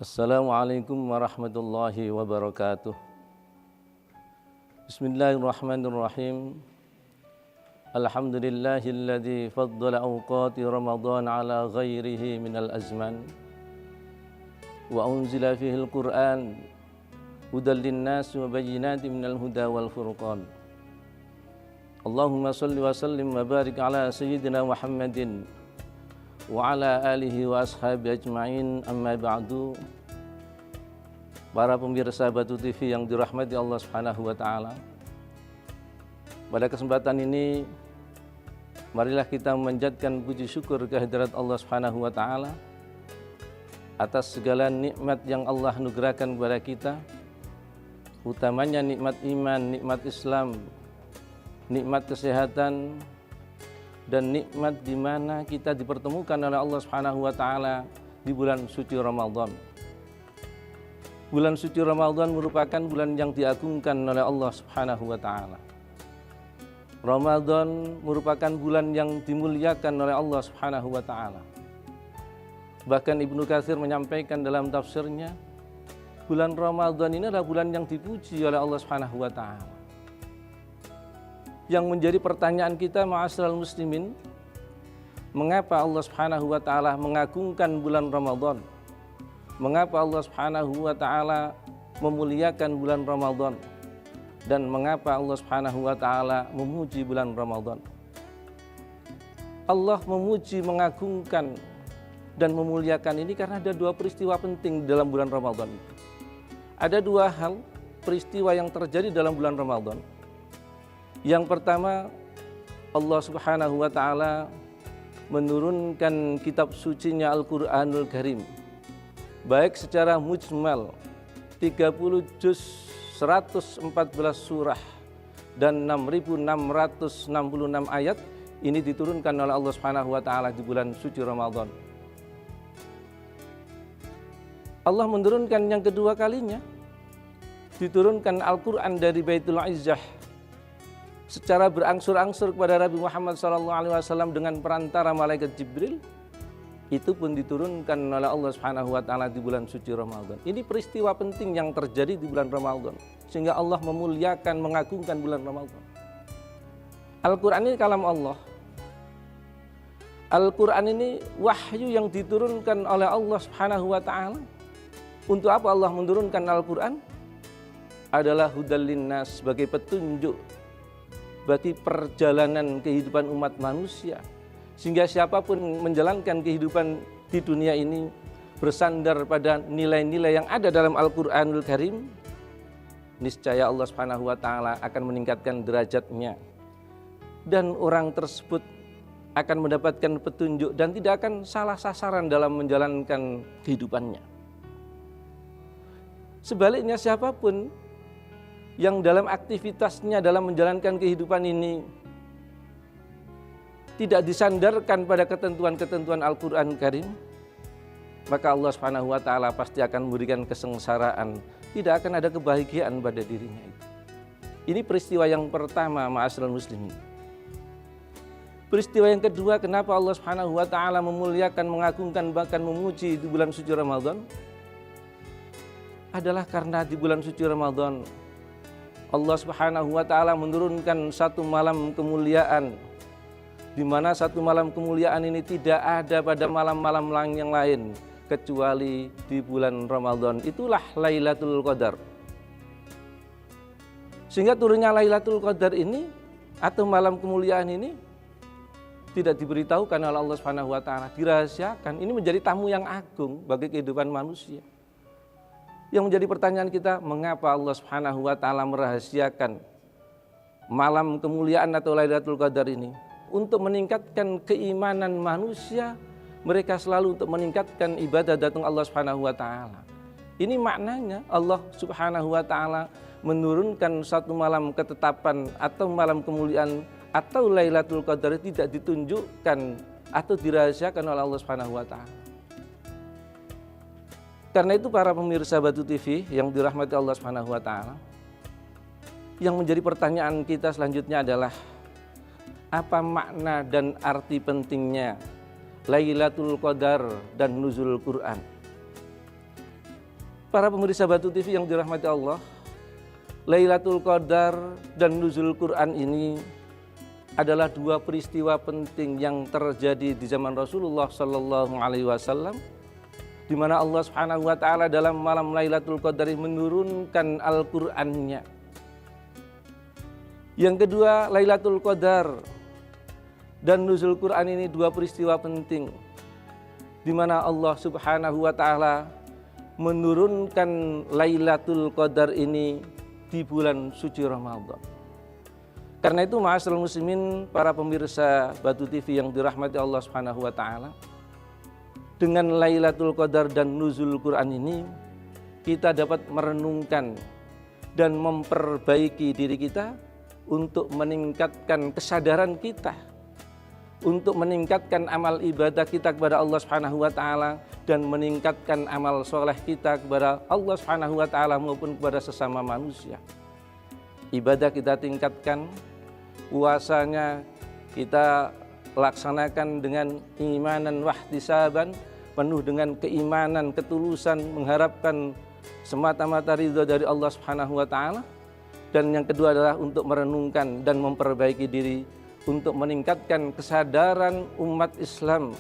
Assalamualaikum warahmatullahi wabarakatuh. Bismillahirrahmanirrahim. Alhamdulillahilladzi faddala awqati Ramadan ala ghairihi minal azman wa unzila fihi al-Qur'an hudal linnas wa bayyinatin minal huda wal furqan. Allahumma salli wa sallim wa barik ala sayyidina Muhammadin wa ala alihi wa ashabi ajma'in, amma ba'du. Para pemirsa Batu TV yang dirahmati Allah Subhanahu wa taala. Pada kesempatan ini marilah kita memanjatkan puji syukur kehadirat Allah Subhanahu wa taala atas segala nikmat yang Allah anugerahkan kepada kita, utamanya nikmat iman, nikmat Islam, nikmat kesehatan, dan nikmat di mana kita dipertemukan oleh Allah Subhanahu wa taala di bulan suci Ramadan. Bulan suci Ramadan merupakan bulan yang diagungkan oleh Allah Subhanahu wa taala. Ramadan merupakan bulan yang dimuliakan oleh Allah Subhanahu wa taala. Bahkan Ibnu Katsir menyampaikan dalam tafsirnya, bulan Ramadan ini adalah bulan yang dipuji oleh Allah Subhanahu wa taala. Yang menjadi pertanyaan kita, ma'asyiral muslimin, mengapa Allah Subhanahu wa taala mengagungkan bulan Ramadan? Mengapa Allah Subhanahu wa taala memuliakan bulan Ramadan? Dan mengapa Allah Subhanahu wa taala memuji bulan Ramadan? Allah memuji, mengagungkan dan memuliakan ini karena ada dua peristiwa penting dalam bulan Ramadan. Ada dua hal peristiwa yang terjadi dalam bulan Ramadan. Yang pertama, Allah Subhanahu wa taala menurunkan kitab sucinya Al-Qur'anul Karim, baik secara mujmal 30 juz 114 surah dan 6.666 ayat ini diturunkan oleh Allah Subhanahu wa taala di bulan suci Ramadan. Allah menurunkan yang kedua kalinya, diturunkan Al-Qur'an dari Baitul Izzah secara berangsur-angsur kepada Nabi Muhammad SAW dengan perantara malaikat Jibril. Itu pun diturunkan oleh Allah Subhanahu wa taala di bulan suci Ramadan. Ini peristiwa penting yang terjadi di bulan Ramadan sehingga Allah memuliakan, mengagungkan bulan Ramadan. Al-Qur'an ini kalam Allah. Al-Qur'an ini wahyu yang diturunkan oleh Allah Subhanahu wa taala. Untuk apa Allah menurunkan Al-Qur'an? Adalah hudal linnas, sebagai petunjuk bagi perjalanan kehidupan umat manusia, sehingga siapapun menjalankan kehidupan di dunia ini bersandar pada nilai-nilai yang ada dalam Al-Qur'anul Karim, niscaya Allah Subhanahu wa taala akan meningkatkan derajatnya dan orang tersebut akan mendapatkan petunjuk dan tidak akan salah sasaran dalam menjalankan kehidupannya. Sebaliknya, siapapun yang dalam aktivitasnya dalam menjalankan kehidupan ini tidak disandarkan pada ketentuan-ketentuan Al-Qur'an Karim, maka Allah Subhanahu wa taala pasti akan memberikan kesengsaraan, tidak akan ada kebahagiaan pada dirinya itu. Ini peristiwa yang pertama, ma'asyiral muslimin. Peristiwa yang kedua, kenapa Allah Subhanahu wa taala memuliakan, mengagungkan, bahkan memuji di bulan suci Ramadan? Adalah karena di bulan suci Ramadan Allah Subhanahu wa taala menurunkan satu malam kemuliaan, di mana satu malam kemuliaan ini tidak ada pada malam-malam yang lain kecuali di bulan Ramadan. Itulah Lailatul Qadar. Sehingga turunnya Lailatul Qadar ini atau malam kemuliaan ini tidak diberitahukan oleh Allah Subhanahu wa taala, dirahasiakan. Ini menjadi tamu yang agung bagi kehidupan manusia. Yang menjadi pertanyaan kita, mengapa Allah Subhanahu wa taala merahasiakan malam kemuliaan atau Lailatul Qadar ini? Untuk meningkatkan keimanan manusia, mereka selalu untuk meningkatkan ibadah datang Allah Subhanahu wa taala. Ini maknanya Allah Subhanahu wa taala menurunkan satu malam ketetapan atau malam kemuliaan atau Lailatul Qadar tidak ditunjukkan atau dirahasiakan oleh Allah Subhanahu wa taala. Karena itu para pemirsa Batu TV yang dirahmati Allah Subhanahu wa taala, yang menjadi pertanyaan kita selanjutnya adalah apa makna dan arti pentingnya Lailatul Qadar dan nuzul Quran. Para pemirsa Batu TV yang dirahmati Allah, Lailatul Qadar dan nuzul Quran ini adalah dua peristiwa penting yang terjadi di zaman Rasulullah Sallallahu Alaihi Wasallam, di mana Allah Subhanahu Wa Taala dalam malam Lailatul Qadar menurunkan Al-Qur'annya. Yang kedua, Lailatul Qadar dan nuzul Quran ini dua peristiwa penting, di mana Allah Subhanahu Wa Taala menurunkan Lailatul Qadar ini di bulan suci Ramadan. Karena itu, ma'asyiral muslimin, para pemirsa Batu TV yang dirahmati Allah Subhanahu wa taala, dengan Lailatul Qadar dan nuzul Quran ini kita dapat merenungkan dan memperbaiki diri kita untuk meningkatkan kesadaran kita, untuk meningkatkan amal ibadah kita kepada Allah Subhanahu wa taala dan meningkatkan amal soleh kita kepada Allah Subhanahu wa taala maupun kepada sesama manusia. Ibadah kita tingkatkan, puasanya kita laksanakan dengan imanan wahtisaban, penuh dengan keimanan, ketulusan, mengharapkan semata-mata ridha dari Allah Subhanahu wa taala. Dan yang kedua adalah untuk merenungkan dan memperbaiki diri, untuk meningkatkan kesadaran umat Islam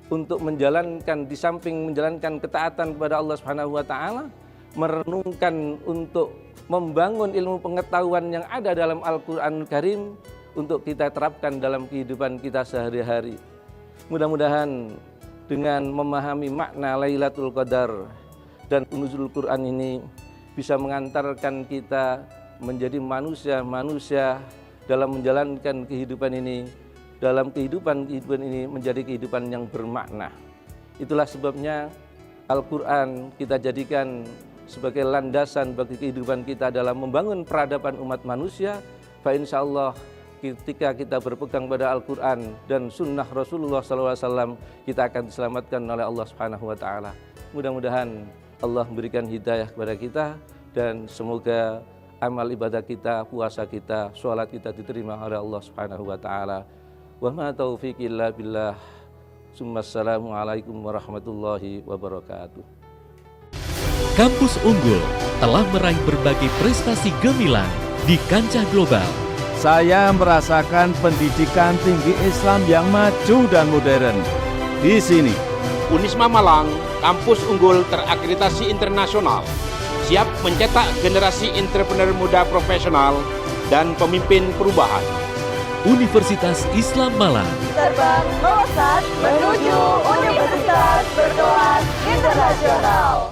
untuk menjalankan, di samping menjalankan ketaatan kepada Allah Subhanahu wa taala, merenungkan untuk membangun ilmu pengetahuan yang ada dalam Al-Qur'anul Karim untuk kita terapkan dalam kehidupan kita sehari-hari. Mudah-mudahan dengan memahami makna Lailatul Qadar dan nuzul Quran ini bisa mengantarkan kita menjadi manusia-manusia dalam menjalankan kehidupan ini, dalam kehidupan ini menjadi kehidupan yang bermakna. Itulah sebabnya Al-Quran kita jadikan sebagai landasan bagi kehidupan kita dalam membangun peradaban umat manusia. Fa insyaallah ketika kita berpegang pada Al-Quran dan sunnah Rasulullah SAW, kita akan diselamatkan oleh Allah Subhanahu wa taala. Mudah-mudahan Allah memberikan hidayah kepada kita dan semoga amal ibadah kita, puasa kita, sholat kita diterima oleh Allah Subhanahu wa taala. Wa ma taufiqi illa billah. Assalamualaikum warahmatullahi wabarakatuh. Kampus Unggul telah meraih berbagai prestasi gemilang di kancah global. Saya merasakan pendidikan tinggi Islam yang maju dan modern. Di sini, Unisma Malang, kampus unggul terakreditasi internasional, siap mencetak generasi entrepreneur muda profesional dan pemimpin perubahan. Universitas Islam Malang. Terbang melesat menuju Universitas Berkelas Internasional.